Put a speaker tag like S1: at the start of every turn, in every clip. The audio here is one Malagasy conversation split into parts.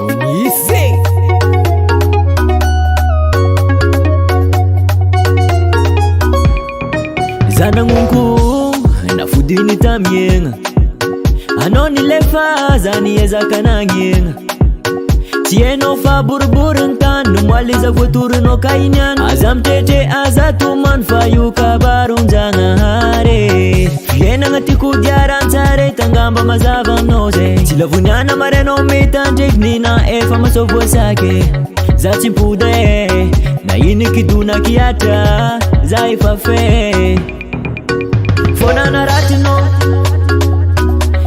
S1: Unise zanangunku nafudini tamyenga anoni lefa zani ezaka nanyenga tieno fa burburun tanu mwaliza futuru no kainan azam tete azatuman fayu kabarun hare yena ngati kujaran sare tangamba mazava noze silavunyana mareno metanjek nina efa masovo sake zati pude na yini kiduna kiata zaifa fe fona na ratino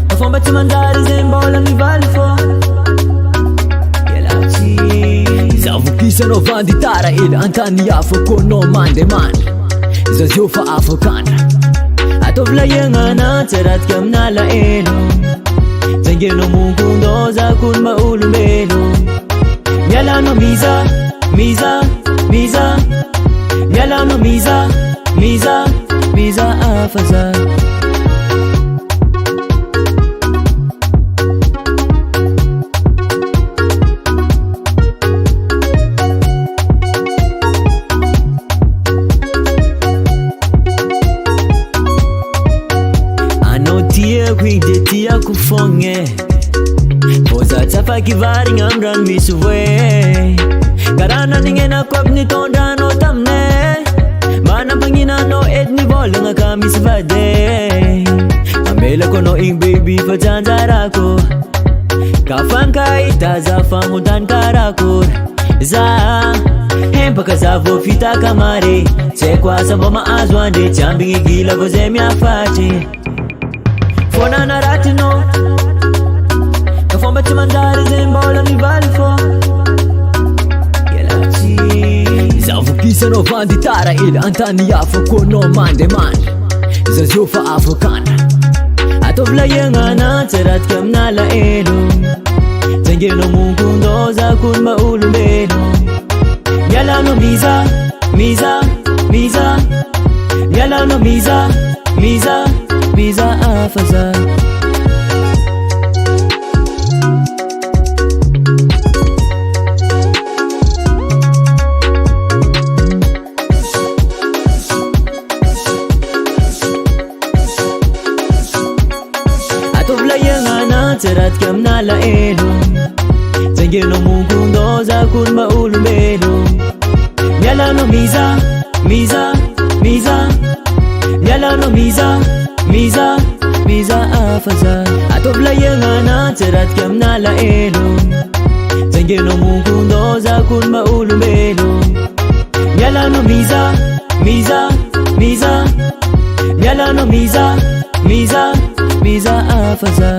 S1: afomba timandari zembola mi valfo Zavukisa no vanditara il antani afo kono mande man Zaziofa afo kana Atovla yengana terat kamna la eno Zengeno mungundo za kun maulu meno Nyala no miza, miza, miza Nyala no miza, miza, miza afaza Tia kwide tia kufonge Oza tafa kivari ngamran misuwe Karana ningena kop ni tonda no tamne Mana pangina no etni bol nga kamis vade Amela ko no ing baby fajanjara ko Kafanka itaza famudan karakor Za Hempa kazavo fita kamare Sekwa samboma azwande Chambingi gila goze miafati Fona na ratino Kafomba timandari zembola mi valfo Zavukisa no vanditara il antani afo kono mande man Zaziofa afo kana Atovla yengana terat kamna la eno Zengeno mungundo za kun maulu meno Nyala no miza, miza, miza Nyala no miza, miza Miza afaza Atovla yengana terat kamna la eno Zengeno mungundo za kun maulu meno Nyala no miza, miza, miza Nyala no miza Miza, miza afaza Atovla yengana terat kamna la eno Zengeno mungundo za kun maulu meno Nyala no miza, miza, miza Nyala no miza, miza, miza afaza